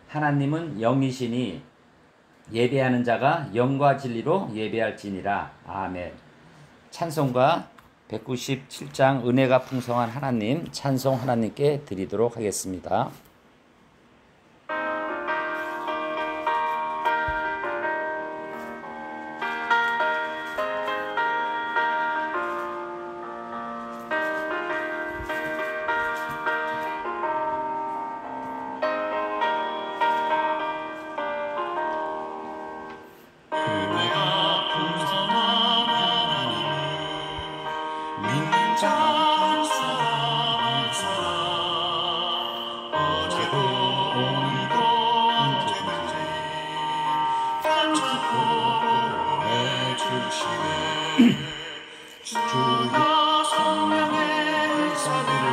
하나님은 영이시니 예배하는 자가 영과 진리로 예배할지니라. 아멘. 찬송가 197장 은혜가 풍성한 하나님 찬송 하나님께 드리도록 하겠습니다. 주여 성령의 사기를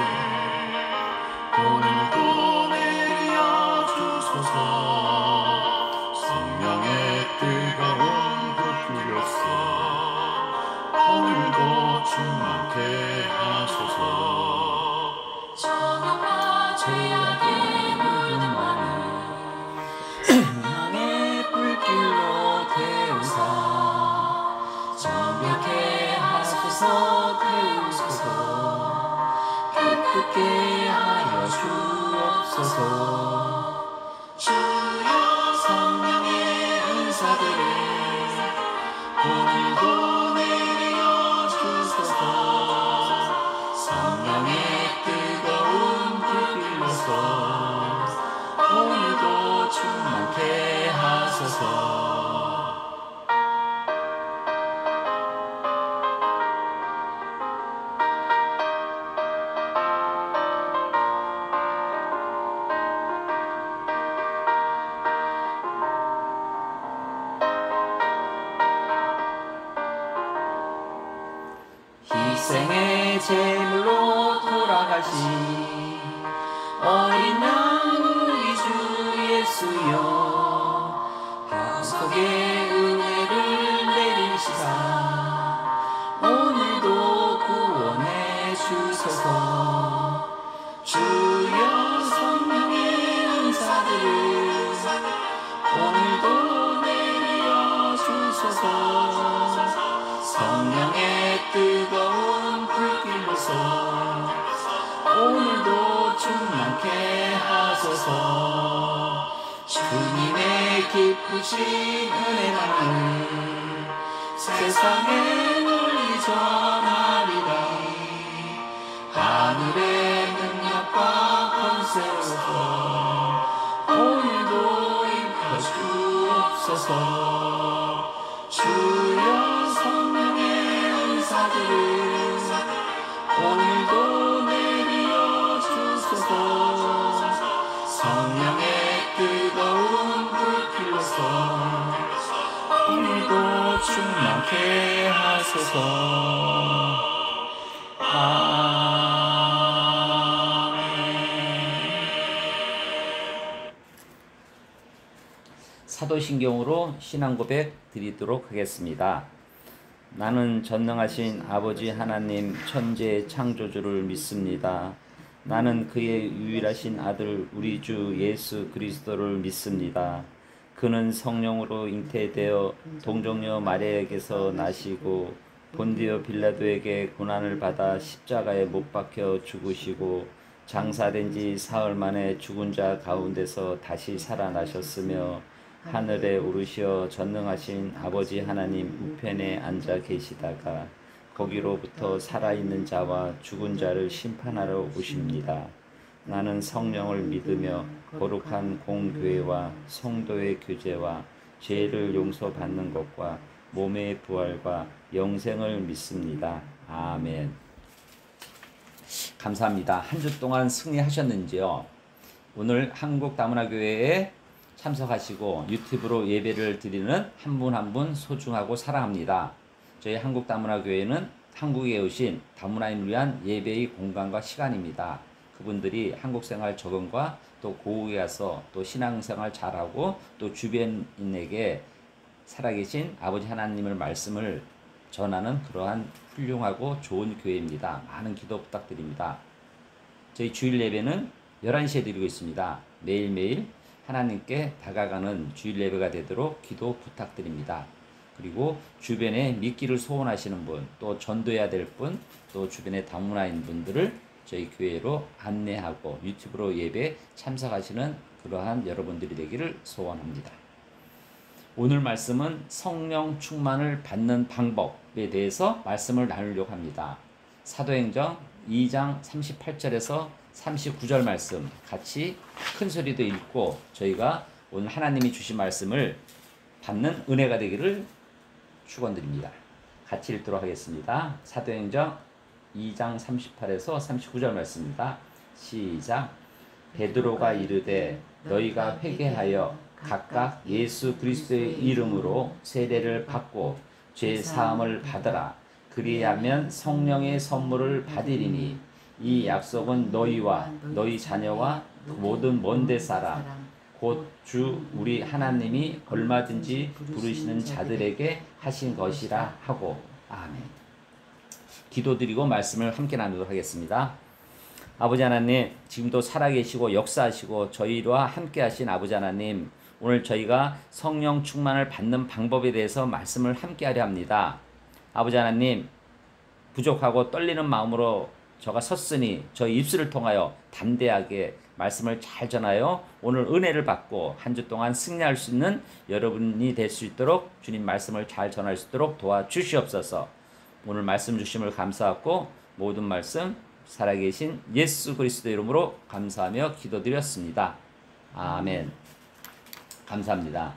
오늘도 내려 주소서. 성령의 뜨거운 불 불렸어. 오늘도 충만케 하소서. 정욕과 죄악의 물든 마음 성령의 불길로 태우사 정결케 하소서. 태우소서. 기쁘게 하여 주옵소서. 주여 성령의 은사들을 오늘도 내려 주소서. 성령의 뜨거운 불길로서 오늘도 충만케 하소서. 희생의 제물로 돌아가신 어린 양 우리 주 예수여, 한속의 은혜를 내리시사 오늘도 구원해 주소서. 주여 성령의 은사들을 오늘도 내려 주소서. 성령의 뜨거운 불길로서 오늘도 충만케 하소서. 주님의 기쁘신 은혜만을 세상에 널리 전하리라. 하늘의 능력과 권세로서 오늘도 입혀 주옵소서. 주여 성령의 은사들을 오늘도 내려 주소서. 성령의 뜨거운 불길로서 오늘도 충만케 하소서. 사도신경으로 신앙고백 드리도록 하겠습니다. 나는 전능하신 아버지 하나님 천지의 창조주를 믿습니다. 나는 그의 유일하신 아들 우리 주 예수 그리스도를 믿습니다. 그는 성령으로 잉태되어 동정녀 마리아에게서 나시고 본디오 빌라도에게 고난을 받아 십자가에 못 박혀 죽으시고 장사된 지 사흘 만에 죽은 자 가운데서 다시 살아나셨으며 하늘에 오르시어 전능하신 아버지 하나님 우편에 앉아 계시다가 거기로부터 살아있는 자와 죽은 자를 심판하러 오십니다. 나는 성령을 믿으며 거룩한 공교회와 성도의 교제와 죄를 용서받는 것과 몸의 부활과 영생을 믿습니다. 아멘. 감사합니다. 한 주 동안 승리하셨는지요? 오늘 한국다문화교회에 참석하시고 유튜브로 예배를 드리는 한 분 한 분 소중하고 사랑합니다. 저희 한국다문화교회는 한국에 오신 다문화인을 위한 예배의 공간과 시간입니다. 그분들이 한국생활 적응과 또 고국에 가서 또 신앙생활 잘하고 또 주변인에게 살아계신 아버지 하나님의 말씀을 전하는 그러한 훌륭하고 좋은 교회입니다. 많은 기도 부탁드립니다. 저희 주일 예배는 11시에 드리고 있습니다. 매일매일 하나님께 다가가는 주일 예배가 되도록 기도 부탁드립니다. 그리고 주변에 믿기를 소원하시는 분, 또 전도해야 될 분, 또 주변에 방문하는 분들을 저희 교회로 안내하고 유튜브로 예배 참석하시는 그러한 여러분들이 되기를 소원합니다. 오늘 말씀은 성령 충만을 받는 방법에 대해서 말씀을 나누려고 합니다. 사도행전 2장 38절에서 39절 말씀 같이 큰 소리도 읽고 저희가 오늘 하나님이 주신 말씀을 받는 은혜가 되기를 축원드립니다. 같이 읽도록 하겠습니다. 사도행전 2장 38에서 39절 말씀입니다. 시작. 베드로가 이르되 너희가 회개하여 각각 예수 그리스도의 이름으로 세례를 받고 죄 사함을 받으라. 그리하면 성령의 선물을 받으리니 이 약속은 너희와 너희 자녀와 모든 먼데 사람 곧 주 우리 하나님이 얼마든지 부르시는 자들에게 하신 것이라 하고. 아멘. 기도드리고 말씀을 함께 나누도록 하겠습니다. 아버지 하나님, 지금도 살아계시고 역사하시고 저희와 함께 하신 아버지 하나님, 오늘 저희가 성령 충만을 받는 방법에 대해서 말씀을 함께 하려 합니다. 아버지 하나님, 부족하고 떨리는 마음으로 저가 섰으니 저희 입술을 통하여 담대하게 말씀을 잘 전하여 오늘 은혜를 받고 한 주 동안 승리할 수 있는 여러분이 될 수 있도록 주님 말씀을 잘 전할 수 있도록 도와주시옵소서. 오늘 말씀 주심을 감사하고 모든 말씀 살아계신 예수 그리스도 이름으로 감사하며 기도드렸습니다. 아멘. 감사합니다.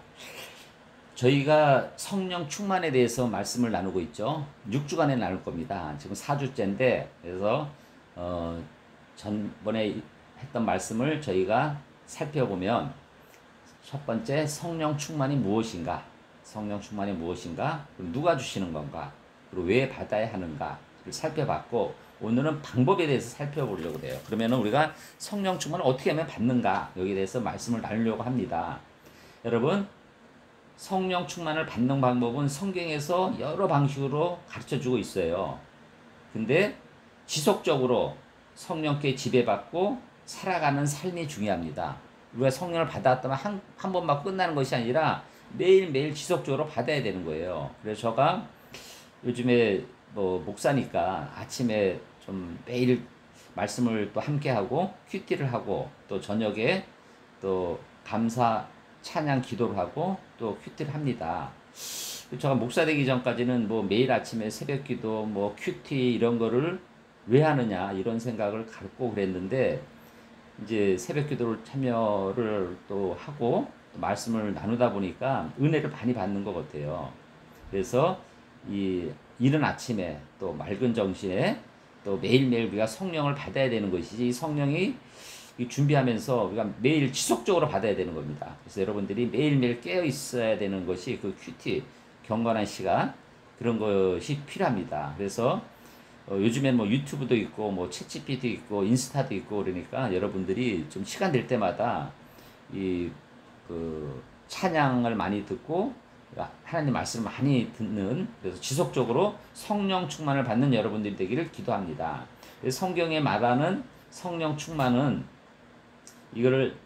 저희가 성령 충만에 대해서 말씀을 나누고 있죠. 6주간에 나눌 겁니다. 지금 4주째인데 그래서 전번에 했던 말씀을 저희가 살펴보면 첫 번째 성령 충만이 무엇인가? 성령 충만이 무엇인가? 누가 주시는 건가? 그리고 왜 받아야 하는가? 를 살펴봤고 오늘은 방법에 대해서 살펴보려고 해요. 그러면 우리가 성령 충만을 어떻게 하면 받는가? 여기에 대해서 말씀을 나누려고 합니다. 여러분, 성령 충만을 받는 방법은 성경에서 여러 방식으로 가르쳐주고 있어요. 근데 지속적으로 성령께 지배받고 살아가는 삶이 중요합니다. 우리가 성령을 받았다면 한 번만 끝나는 것이 아니라 매일매일 지속적으로 받아야 되는 거예요. 그래서 제가 요즘에 목사니까 아침에 좀 매일 말씀을 또 함께 하고 큐티를 하고 또 저녁에 또 감사 찬양 기도를 하고 또 큐티를 합니다. 제가 목사 되기 전까지는 매일 아침에 새벽 기도 큐티 이런 거를 왜 하느냐 이런 생각을 갖고 그랬는데 이제 새벽 기도를 참여를 또 하고 또 말씀을 나누다 보니까 은혜를 많이 받는 것 같아요. 그래서 이른 아침에 또 맑은 정신에 또 매일매일 우리가 성령을 받아야 되는 것이지 성령이 준비하면서 우리가 매일 지속적으로 받아야 되는 겁니다. 그래서 여러분들이 매일매일 깨어 있어야 되는 것이 그 큐티, 경건한 시간 그런 것이 필요합니다. 그래서 요즘엔 유튜브도 있고 챗GPT도 있고 인스타도 있고 그러니까 여러분들이 좀 시간 될 때마다 찬양을 많이 듣고 하나님 말씀을 많이 듣는 그래서 지속적으로 성령 충만을 받는 여러분들이 되기를 기도합니다. 그래서 성경에 말하는 성령 충만은 이거를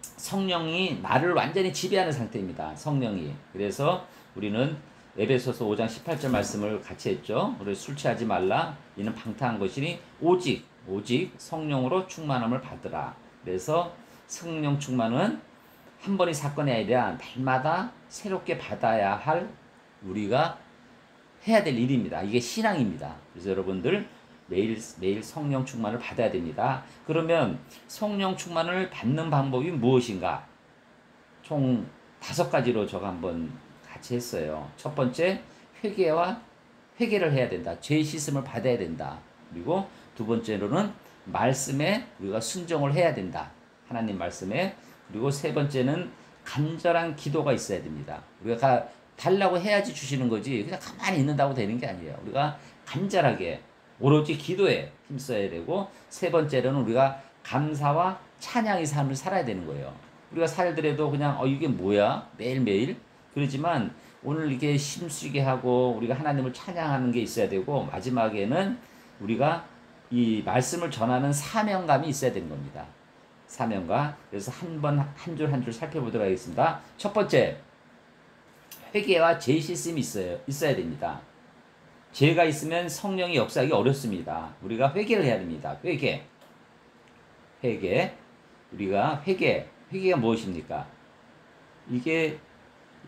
성령이 나를 완전히 지배하는 상태입니다. 성령이. 그래서 우리는 에베소서 5장 18절 말씀을 같이 했죠. 우리 술 취하지 말라. 이는 방탕한 것이니 오직 성령으로 충만함을 받으라. 그래서 성령 충만은 한 번의 사건이 아니라 날마다 새롭게 받아야 할 우리가 해야 될 일입니다. 이게 신앙입니다. 그래서 여러분들 매일 성령 충만을 받아야 됩니다. 그러면 성령 충만을 받는 방법이 무엇인가? 총 5가지로 제가 한번 같이 했어요. 첫 번째, 회개를 해야 된다. 죄 씻음을 받아야 된다. 그리고 두 번째로는 말씀에 우리가 순종을 해야 된다. 하나님 말씀에. 그리고 세 번째는 간절한 기도가 있어야 됩니다. 우리가 달라고 해야지 주시는 거지 그냥 가만히 있는다고 되는 게 아니에요. 우리가 간절하게 오로지 기도에 힘써야 되고 세 번째로는 우리가 감사와 찬양의 삶을 살아야 되는 거예요. 우리가 살더라도 그냥 이게 뭐야? 매일매일 그러지만 오늘 이게 힘쓰게 하고 우리가 하나님을 찬양하는 게 있어야 되고 마지막에는 우리가 이 말씀을 전하는 사명감이 있어야 되는 겁니다. 사명과. 그래서 한 줄 한 줄 살펴보도록 하겠습니다. 첫 번째, 회개와 죄 씻음이 있어야 됩니다. 죄가 있으면 성령이 역사하기 어렵습니다. 우리가 회개를 해야 됩니다. 회개. 우리가 회개가 무엇입니까? 이게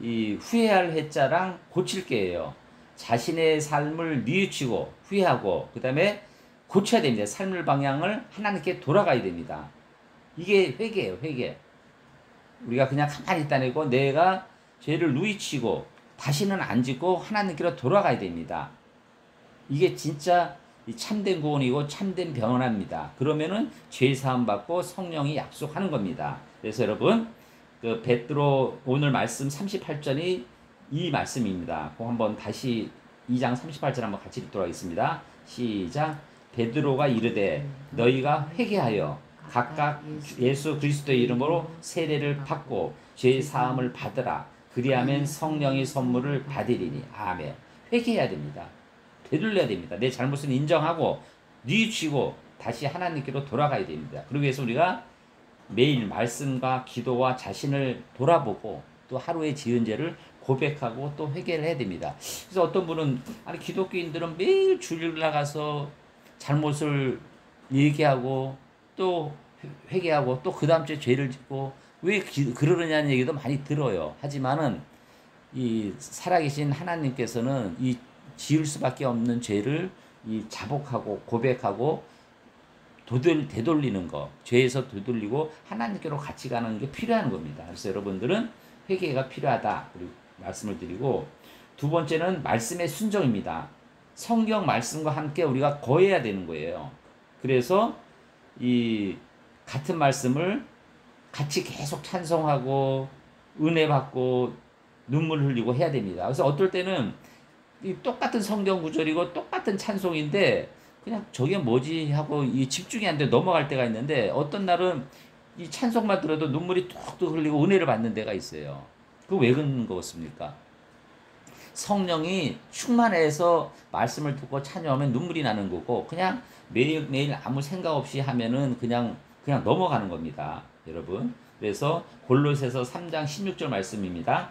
이 후회할 회자랑 고칠 게예요. 자신의 삶을 뉘우치고 후회하고 그 다음에 고쳐야 됩니다. 삶의 방향을 하나님께 돌아가야 됩니다. 이게 회개예요. 회개. 우리가 그냥 가만히 있다내고 내가 죄를 누이치고 다시는 안 짓고 하나님께로 돌아가야 됩니다. 이게 진짜 참된 구원이고 참된 변화입니다. 그러면은 죄 사함 받고 성령이 약속하는 겁니다. 그래서 여러분 그 베드로 오늘 말씀 38절이 이 말씀입니다. 꼭 한번 다시 2장 38절 한번 같이 읽도록 하겠습니다. 시작. 베드로가 이르되 너희가 회개하여 각각 예수 그리스도의 이름으로 세례를 받고 죄 사함을 받으라. 그리하면 성령의 선물을 받으리니. 아멘. 회개해야 됩니다. 되돌려야 됩니다. 내 잘못을 인정하고 뉘우치고 다시 하나님께로 돌아가야 됩니다. 그러기 위해서 우리가 매일 말씀과 기도와 자신을 돌아보고 또 하루의 지은 죄를 고백하고 또 회개를 해야 됩니다. 그래서 어떤 분은 아니 기독교인들은 매일 주일 나가서 잘못을 얘기하고 또 회개하고 또 그 다음 주에 죄를 짓고 왜 그러느냐는 얘기도 많이 들어요. 하지만은 이 살아계신 하나님께서는 이 지을 수밖에 없는 죄를 이 자복하고 고백하고 되돌리는 거, 죄에서 되돌리고 하나님께로 같이 가는 게 필요한 겁니다. 그래서 여러분들은 회개가 필요하다 말씀을 드리고, 두 번째는 말씀의 순종입니다. 성경 말씀과 함께 우리가 거해야 되는 거예요. 그래서 이 같은 말씀을 같이 계속 찬송하고 은혜 받고 눈물 흘리고 해야 됩니다. 그래서 어떨 때는 이 똑같은 성경 구절이고 똑같은 찬송인데 그냥 저게 뭐지 하고 이 집중이 안 돼 넘어갈 때가 있는데, 어떤 날은 이 찬송만 들어도 눈물이 뚝뚝 흘리고 은혜를 받는 데가 있어요. 그거 왜 그런 거겠습니까? 성령이 충만해서 말씀을 듣고 찬양하면 눈물이 나는 거고, 그냥 매일매일 아무 생각 없이 하면은 그냥 넘어가는 겁니다. 여러분. 그래서 골로새서 3장 16절 말씀입니다.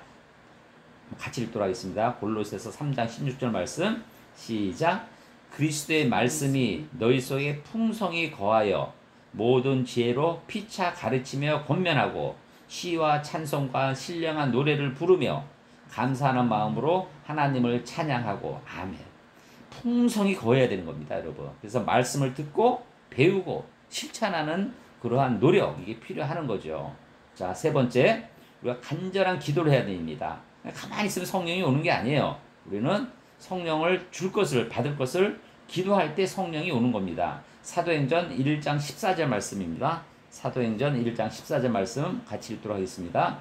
같이 읽도록 하겠습니다. 골로새서 3장 16절 말씀 시작. 그리스도의 말씀이 너희 속에 풍성히 거하여 모든 지혜로 피차 가르치며 권면하고 시와 찬송과 신령한 노래를 부르며 감사하는 마음으로 하나님을 찬양하고. 아멘. 풍성히 거해야 되는 겁니다, 여러분. 그래서 말씀을 듣고 배우고 실천하는 그러한 노력, 이게 필요한 거죠. 자, 세 번째, 우리가 간절한 기도를 해야 됩니다. 가만히 있으면 성령이 오는 게 아니에요. 우리는 성령을 줄 것을, 받을 것을 기도할 때 성령이 오는 겁니다. 사도행전 1장 14절 말씀입니다. 사도행전 1장 14절 말씀 같이 읽도록 하겠습니다.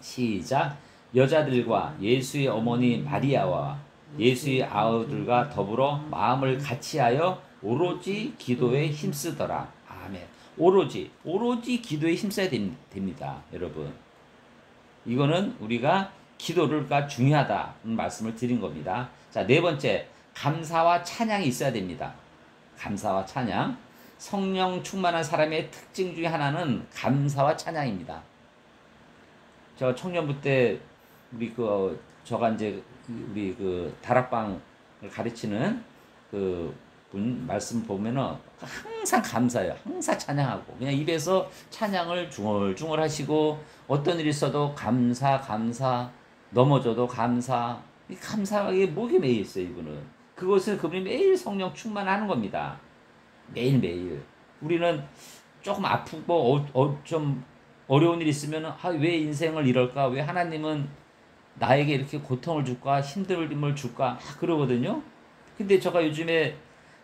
시작. 여자들과 예수의 어머니 마리아와 예수의 아우들과 더불어 마음을 같이하여 오로지 기도에 힘쓰더라. 아멘. 오로지 기도에 힘써야 됩니다, 여러분. 이거는 우리가 기도가 중요하다는 말씀을 드린 겁니다. 자, 네 번째, 감사와 찬양이 있어야 됩니다. 감사와 찬양. 성령 충만한 사람의 특징 중에 하나는 감사와 찬양입니다. 저 청년부 때 저가 이제 우리 다락방을 가르치는 분 말씀 보면은 항상 감사해요. 항상 찬양하고 그냥 입에서 찬양을 중얼중얼 하시고, 어떤 일이 있어도 감사, 넘어져도 감사. 이 감사하게 목이 매여 있어요, 이분은. 그것을 그분이 매일 성령 충만하는 겁니다. 매일매일. 우리는 조금 아프고 좀 어려운 일이 있으면 왜 인생을 이럴까? 왜 하나님은 나에게 이렇게 고통을 줄까? 힘듦을 줄까? 그러거든요. 근데 제가 요즘에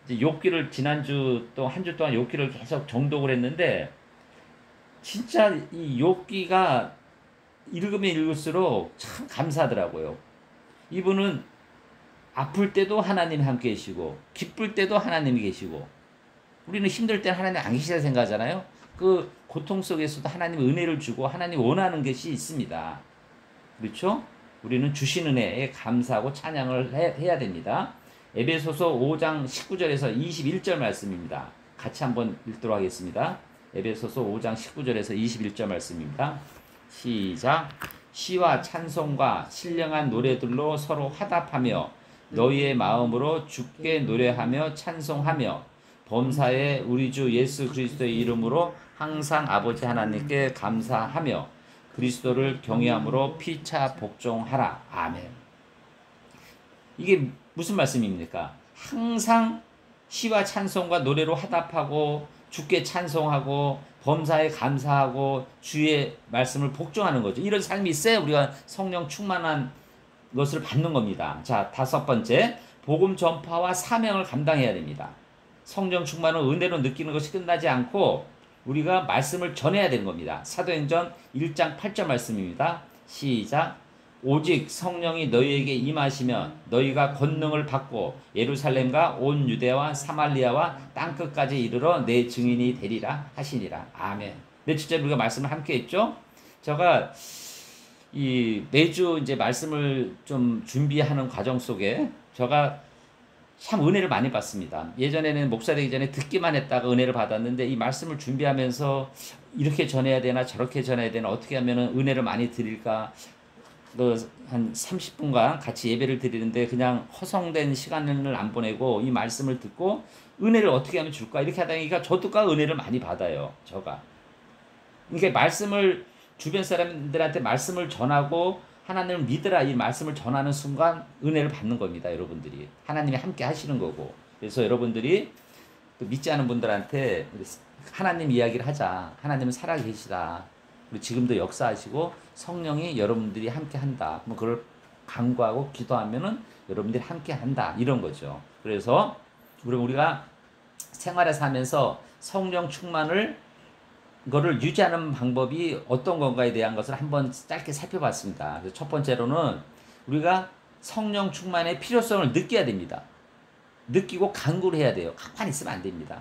이제 욥기를 지난주 또 한 주 동안 욥기를 계속 정독을 했는데, 진짜 이 욥기가 읽으면 읽을수록 참 감사하더라고요. 이분은 아플 때도 하나님이 함께 계시고 기쁠 때도 하나님이 계시고, 우리는 힘들 때는 하나님 안 계시다 생각하잖아요. 그 고통 속에서도 하나님 은혜를 주고 하나님 원하는 것이 있습니다. 그렇죠? 우리는 주신 은혜에 감사하고 찬양을 해야 됩니다. 에베소서 5장 19절에서 21절 말씀입니다. 같이 한번 읽도록 하겠습니다. 에베소서 5장 19절에서 21절 말씀입니다. 시작. 시와 찬송과 신령한 노래들로 서로 화답하며 너희의 마음으로 주께 노래하며 찬송하며 범사에 우리 주 예수 그리스도의 이름으로 항상 아버지 하나님께 감사하며 그리스도를 경외함으로 피차 복종하라. 아멘. 이게 무슨 말씀입니까? 항상 시와 찬송과 노래로 화답하고 주께 찬송하고 범사에 감사하고 주의 말씀을 복종하는 거죠. 이런 삶이 있어야 우리가 성령 충만한 것을 받는 겁니다. 자, 5번째, 복음 전파와 사명을 감당해야 됩니다. 성령 충만은 은혜로 느끼는 것이 끝나지 않고 우리가 말씀을 전해야 되는 겁니다. 사도행전 1장 8절 말씀입니다. 시작. 오직 성령이 너희에게 임하시면 너희가 권능을 받고 예루살렘과 온 유대와 사말리아와 땅끝까지 이르러 내 증인이 되리라 하시니라. 아멘. 며칠째 우리가 말씀을 함께 했죠. 제가 이 매주 이제 말씀을 좀 준비하는 과정 속에 제가 참 은혜를 많이 받습니다. 예전에는 목사 되기 전에 듣기만 했다가 은혜를 받았는데 이 말씀을 준비하면서 이렇게 전해야 되나 저렇게 전해야 되나 어떻게 하면 은혜를 많이 드릴까, 한 30분간 같이 예배를 드리는데 그냥 허송된 시간을 안 보내고 이 말씀을 듣고 은혜를 어떻게 하면 줄까 이렇게 하다 보니까 저도 은혜를 많이 받아요. 저가. 그러니까 말씀을 주변 사람들한테 말씀을 전하고 하나님을 믿으라 이 말씀을 전하는 순간 은혜를 받는 겁니다. 여러분들이 하나님이 함께 하시는 거고. 그래서 여러분들이 또 믿지 않은 분들한테 하나님 이야기를 하자. 하나님은 살아계시다. 그리고 지금도 역사하시고 성령이 여러분들이 함께 한다. 뭐 그걸 간구하고 기도하면은 여러분들이 함께 한다. 이런 거죠. 그래서 우리가 생활에서 하면서 성령 충만을 거를 유지하는 방법이 어떤 건가에 대한 것을 한번 짧게 살펴봤습니다. 그래서 첫 번째로는 우리가 성령 충만의 필요성을 느껴야 됩니다. 느끼고 간구를 해야 돼요. 가만히 있으면 안 됩니다.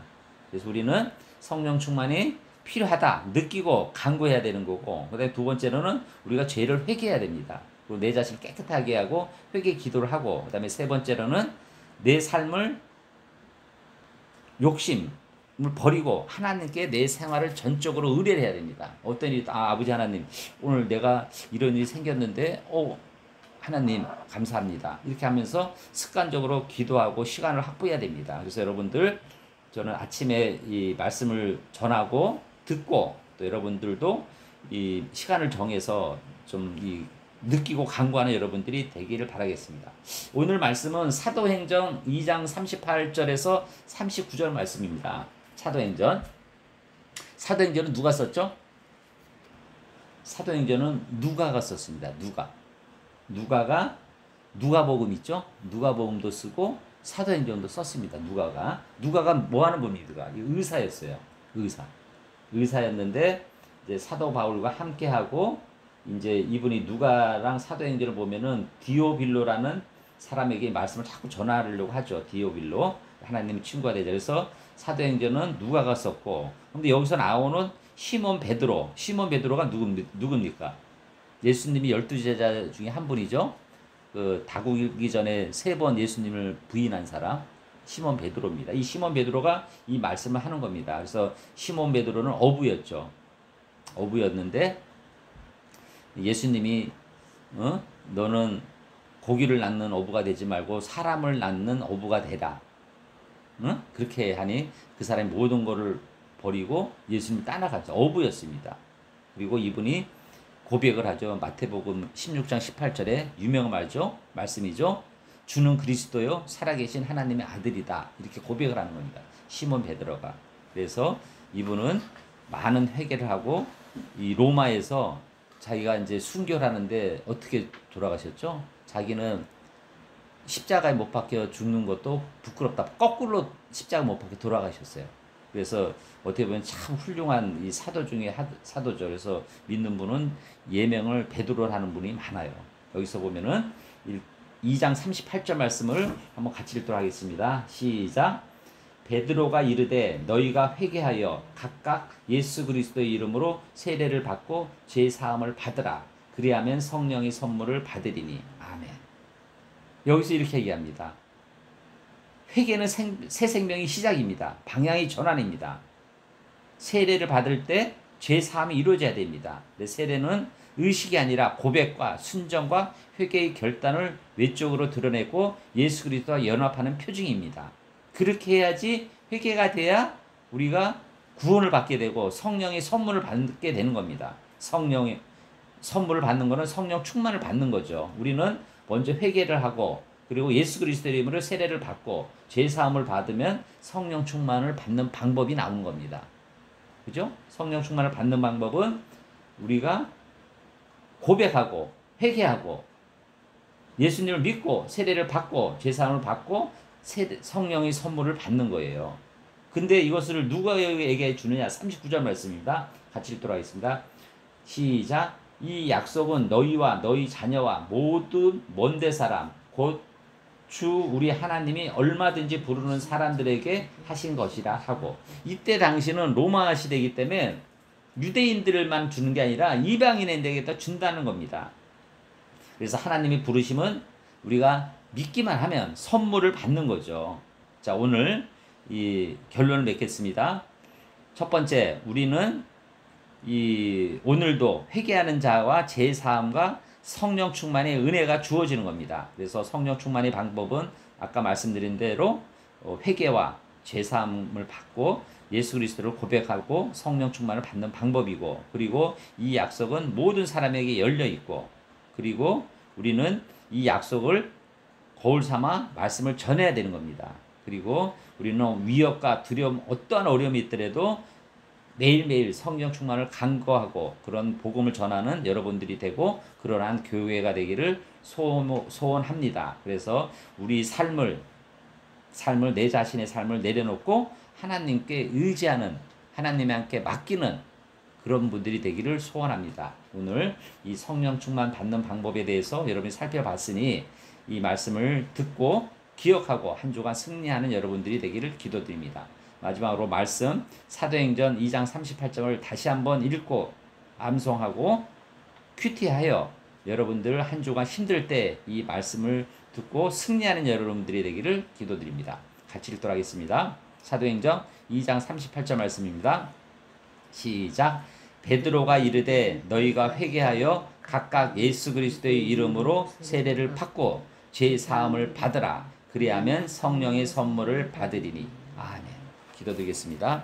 그래서 우리는 성령 충만이 필요하다. 느끼고 간구해야 되는 거고, 그 다음에 두 번째로는 우리가 죄를 회개해야 됩니다. 그리고 내 자신을 깨끗하게 하고 회개 기도를 하고, 그 다음에 세 번째로는 내 삶을 욕심을 버리고 하나님께 내 생활을 전적으로 의뢰를 해야 됩니다. 어떤 일이 아버지 하나님 오늘 내가 이런 일이 생겼는데 하나님 감사합니다. 이렇게 하면서 습관적으로 기도하고 시간을 확보해야 됩니다. 그래서 여러분들 저는 아침에 이 말씀을 전하고 듣고 또 여러분들도 이 시간을 정해서 좀 이 느끼고 간구하는 여러분들이 되기를 바라겠습니다. 오늘 말씀은 사도행전 2장 38절에서 39절 말씀입니다. 사도행전은 누가 썼죠? 사도행전은 누가가 썼습니다. 누가가 누가복음 있죠? 누가복음도 쓰고 사도행전도 썼습니다. 누가가 뭐 하는 분입니까? 의사였어요. 의사였는데 이제 사도 바울과 함께 하고 이제 이분이 누가랑 사도행전을 보면은 디오빌로라는 사람에게 말씀을 자꾸 전하려고 하죠. 디오빌로 하나님 친구가 되죠. 그래서 사도행전은 누가가 썼고, 근데 여기서 나오는 시몬 베드로가 누굽니까? 예수님이 12제자 중에 한 분이죠. 그 다구기 전에 3번 예수님을 부인한 사람 시몬 베드로입니다. 이 시몬 베드로가 이 말씀을 하는 겁니다. 그래서 시몬 베드로는 어부였는데 예수님이 너는 고기를 낳는 어부가 되지 말고 사람을 낳는 어부가 되라. 그렇게 하니 그 사람이 모든 것을 버리고 예수님을 따라갔죠. 어부였습니다. 그리고 이분이 고백을 하죠. 마태복음 16장 18절에 유명한 말씀이죠. 주는 그리스도요 살아계신 하나님의 아들이다. 이렇게 고백을 하는 겁니다. 시몬 베드로가. 그래서 이분은 많은 회개를 하고 이 로마에서 자기가 이제 순교하는데 어떻게 돌아가셨죠? 자기는 십자가에 못 박혀 죽는 것도 부끄럽다. 거꾸로 십자가 못 박혀 돌아가셨어요. 그래서 어떻게 보면 참 훌륭한 이 사도 중에 사도죠. 그래서 믿는 분은 예명을 베드로를 하는 분이 많아요. 여기서 보면은 2장 38절 말씀을 한번 같이 읽도록 하겠습니다. 시작. 베드로가 이르되 너희가 회개하여 각각 예수 그리스도의 이름으로 세례를 받고 죄 사함을 받으라. 그리하면 성령의 선물을 받으리니. 아멘. 여기서 이렇게 얘기합니다. 회개는 새 생명의 시작입니다. 방향의 전환입니다. 세례를 받을 때 죄 사함이 이루어져야 됩니다. 근데 세례는 의식이 아니라 고백과 순종과 회개의 결단을 외적으로 드러내고 예수 그리스도와 연합하는 표징입니다. 그렇게 해야지 회개가 돼야 우리가 구원을 받게 되고 성령의 선물을 받게 되는 겁니다. 성령의 선물을 받는 것은 성령 충만을 받는 거죠. 우리는 먼저 회개를 하고 그리고 예수 그리스도의 이름으로 세례를 받고 죄 사함을 받으면 성령 충만을 받는 방법이 나오는 겁니다. 그죠? 성령 충만을 받는 방법은 우리가 고백하고 회개하고 예수님을 믿고 세례를 받고 죄 사함을 받고 성령의 선물을 받는 거예요. 근데 이것을 누구에게 주느냐? 39절 말씀입니다. 같이 읽도록 하겠습니다. 시작. 이 약속은 너희와 너희 자녀와 모든 먼데 사람 곧 주 우리 하나님이 얼마든지 부르는 사람들에게 하신 것이라 하고, 이때 당시는 로마 시대이기 때문에 유대인들만 주는 게 아니라 이방인에게도 준다는 겁니다. 그래서 하나님이 부르시면 우리가 믿기만 하면 선물을 받는 거죠. 자, 오늘 이 결론을 맺겠습니다. 첫 번째, 우리는 오늘도 회개하는 자와 죄 사함과 성령 충만의 은혜가 주어지는 겁니다. 그래서 성령 충만의 방법은 아까 말씀드린 대로 회개와 죄 사함을 받고 예수 그리스도를 고백하고 성령 충만을 받는 방법이고, 그리고 이 약속은 모든 사람에게 열려 있고, 그리고 우리는 이 약속을 거울 삼아 말씀을 전해야 되는 겁니다. 그리고 우리는 위협과 두려움, 어떠한 어려움이 있더라도 매일매일 성령 충만을 간구하고 그런 복음을 전하는 여러분들이 되고 그러한 교회가 되기를 소원합니다. 그래서 우리 삶을 내 자신의 삶을 내려놓고 하나님께 의지하는, 하나님에 함께 맡기는 그런 분들이 되기를 소원합니다. 오늘 이 성령 충만 받는 방법에 대해서 여러분이 살펴봤으니 이 말씀을 듣고 기억하고 한 주간 승리하는 여러분들이 되기를 기도드립니다. 마지막으로 말씀 사도행전 2장 38절을 다시 한번 읽고 암송하고 큐티하여 여러분들 한 주간 힘들 때 이 말씀을 듣고 승리하는 여러분들이 되기를 기도드립니다. 같이 읽도록 하겠습니다. 사도행전 2장 38절 말씀입니다. 시작. 베드로가 이르되 너희가 회개하여 각각 예수 그리스도의 이름으로 세례를 받고 죄 사함을 받으라. 그리하면 성령의 선물을 받으리니. 아멘. 기도드리겠습니다.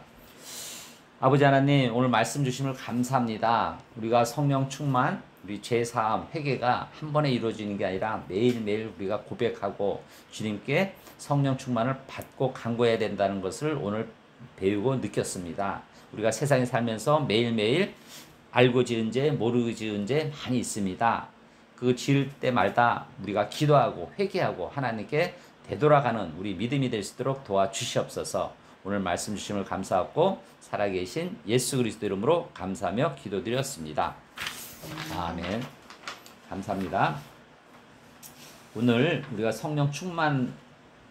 아버지 하나님, 오늘 말씀 주심을 감사합니다. 우리가 성령 충만, 우리 죄 사함, 회개가 한 번에 이루어지는 게 아니라 매일매일 우리가 고백하고 주님께 성령 충만을 받고 간구해야 된다는 것을 오늘 배우고 느꼈습니다. 우리가 세상에 살면서 매일매일 알고 지은 죄, 모르고 지은 죄 많이 있습니다. 그 지을 때마다 우리가 기도하고 회개하고 하나님께 되돌아가는 우리 믿음이 될 수 있도록 도와주시옵소서. 오늘 말씀 주심을 감사하고 살아계신 예수 그리스도 이름으로 감사하며 기도드렸습니다. 아멘. 감사합니다. 오늘 우리가 성령 충만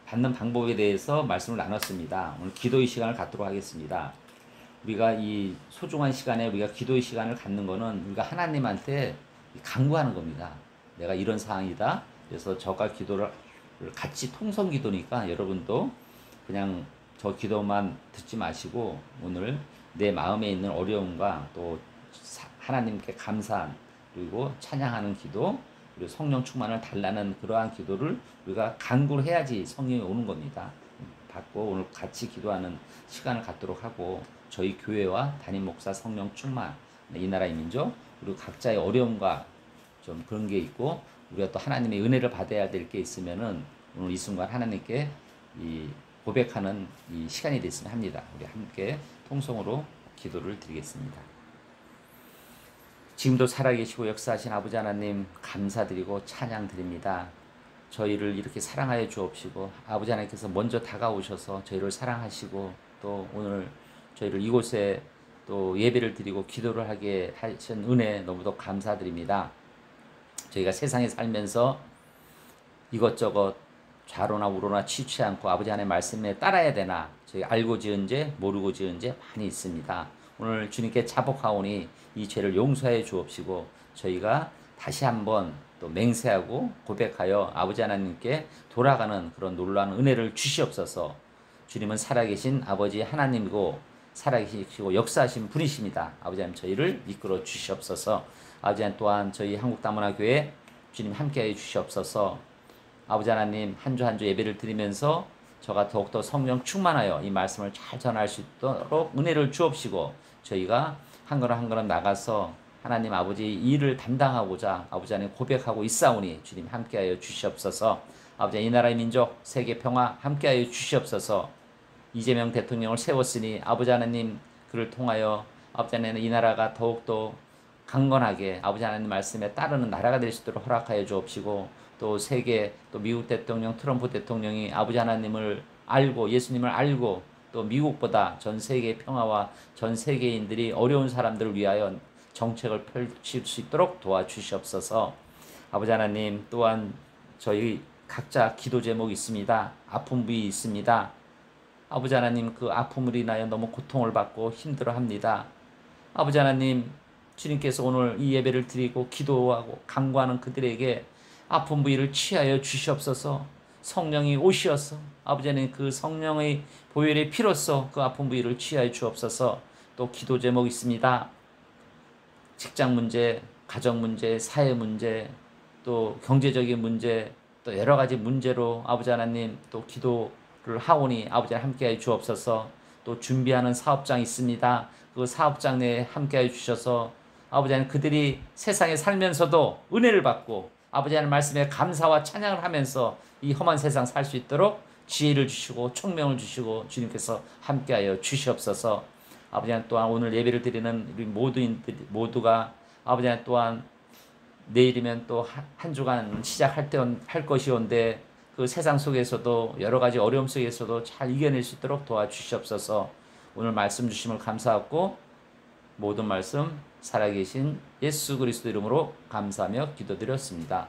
받는 방법에 대해서 말씀을 나눴습니다. 오늘 기도의 시간을 갖도록 하겠습니다. 우리가 이 소중한 시간에 우리가 기도의 시간을 갖는 거는 우리가 하나님한테 간구하는 겁니다. 내가 이런 상황이다. 그래서 저가 기도를 같이 통성 기도니까 여러분도 그냥 저 기도만 듣지 마시고 오늘 내 마음에 있는 어려움과 또 하나님께 감사한 그리고 찬양하는 기도 그리고 성령 충만을 달라는 그러한 기도를 우리가 간구를 해야지 성령이 오는 겁니다. 받고 오늘 같이 기도하는 시간을 갖도록 하고 저희 교회와 담임 목사 성령 충만 이 나라의 민족 그리고 각자의 어려움과 좀 그런 게 있고 우리가 또 하나님의 은혜를 받아야 될 게 있으면은 오늘 이 순간 하나님께 이 고백하는 이 시간이 됐으면 합니다. 우리 함께 통성으로 기도를 드리겠습니다. 지금도 살아계시고 역사하신 아버지 하나님 감사드리고 찬양드립니다. 저희를 이렇게 사랑하여 주옵시고 아버지 하나님께서 먼저 다가오셔서 저희를 사랑하시고 또 오늘 저희를 이곳에 또 예배를 드리고 기도를 하게 하신 은혜 너무도 감사드립니다. 저희가 세상에 살면서 이것저것 좌로나 우로나 치우치 않고 아버지 하나님의 말씀에 따라야 되나 저희 알고 지은 죄 모르고 지은 죄 많이 있습니다. 오늘 주님께 자복하오니 이 죄를 용서해 주옵시고 저희가 다시 한번 또 맹세하고 고백하여 아버지 하나님께 돌아가는 그런 놀라운 은혜를 주시옵소서. 주님은 살아계신 아버지 하나님이고 살아계시고 역사하신 분이십니다. 아버지 하나님 저희를 이끌어 주시옵소서. 아버지 하나님 또한 저희 한국다문화교회 주님 함께하여 주시옵소서. 아버지 하나님 한 주 한 주 예배를 드리면서 저가 더욱더 성령 충만하여 이 말씀을 잘 전할 수 있도록 은혜를 주옵시고 저희가 한 걸음 한 걸음 나가서 하나님 아버지 일을 담당하고자 아버지 하나님 고백하고 있사오니 주님 함께하여 주시옵소서. 아버지 이 나라의 민족 세계 평화 함께하여 주시옵소서. 이재명 대통령을 세웠으니 아버지 하나님 그를 통하여 아버지 하나님 이 나라가 더욱더 강건하게 아버지 하나님 말씀에 따르는 나라가 될 수 있도록 허락하여 주옵시고 또 세계 또 미국 대통령 트럼프 대통령이 아버지 하나님을 알고 예수님을 알고 또 미국보다 전 세계의 평화와 전 세계인들이 어려운 사람들을 위하여 정책을 펼칠 수 있도록 도와주시옵소서. 아버지 하나님 또한 저희 각자 기도 제목이 있습니다. 아픈 부위 있습니다. 아버지 하나님 그 아픔을 인하여 너무 고통을 받고 힘들어합니다. 아버지 하나님 주님께서 오늘 이 예배를 드리고 기도하고 간구하는 그들에게 아픈 부위를 치하여 주시옵소서. 성령이 오시어서 아버지 하나님 그 성령의 보혈의 피로써 그 아픈 부위를 치하여 주옵소서. 또 기도 제목 있습니다. 직장 문제, 가정 문제, 사회 문제, 또 경제적인 문제, 또 여러 가지 문제로 아버지 하나님 또 기도를 하오니 아버지 하나님 함께하여 주옵소서. 또 준비하는 사업장 있습니다. 그 사업장 내에 함께하여 주셔서 아버지 하나님 그들이 세상에 살면서도 은혜를 받고 아버지 하나님 말씀에 감사와 찬양을 하면서 이 험한 세상 살 수 있도록 지혜를 주시고 총명을 주시고 주님께서 함께하여 주시옵소서. 아버지 하나님 또한 오늘 예배를 드리는 우리 모두가 아버지 하나님 또한 내일이면 또 한 주간 시작할 할 것이온데 그 세상 속에서도 여러 가지 어려움 속에서도 잘 이겨낼 수 있도록 도와주시옵소서. 오늘 말씀 주심을 감사하고 모든 말씀 살아계신 예수 그리스도 이름으로 감사하며 기도드렸습니다.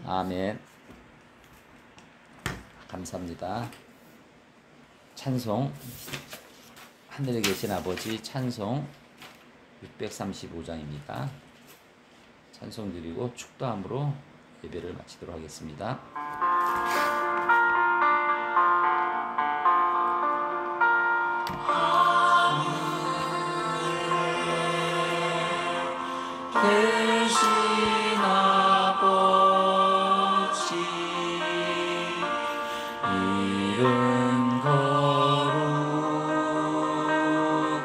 아멘. 감사합니다. 찬송 하늘에 계신 아버지 찬송 635장입니다. 찬송 드리고 축도함으로 예배를 마치도록 하겠습니다. 대신 아버지 이름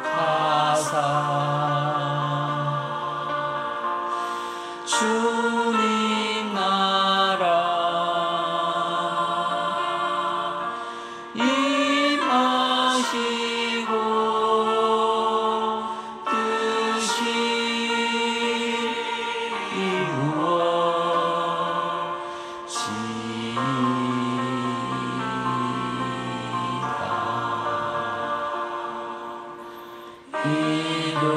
거룩하사 주님 나라 임하시고 뜻이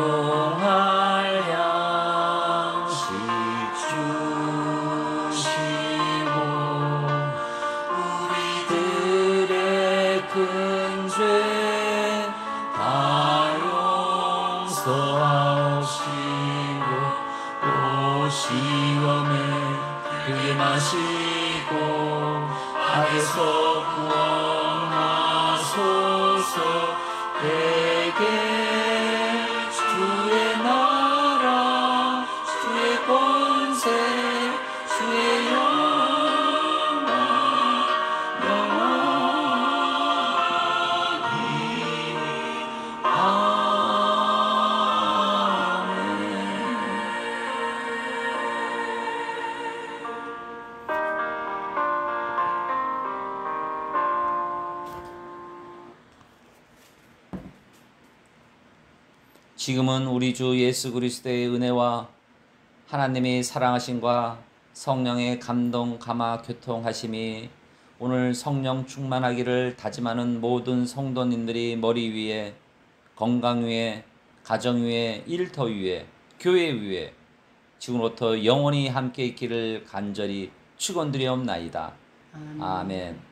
일용할 양식 주시고 우리들의 큰 죄 다 용서하시고 또 시험에 들게 마시고 악에서 구원하소서. 내게 주의 나라 주의 권세 주의 영광 영원히 지금은 우리 주 예수 그리스도의 은혜와 하나님의 사랑하심과 성령의 감동 감화 교통하심이 오늘 성령 충만하기를 다짐하는 모든 성도님들이 머리 위에 건강 위에 가정 위에 일터 위에 교회 위에 지금부터 영원히 함께 있기를 간절히 축원드리옵나이다. 아멘.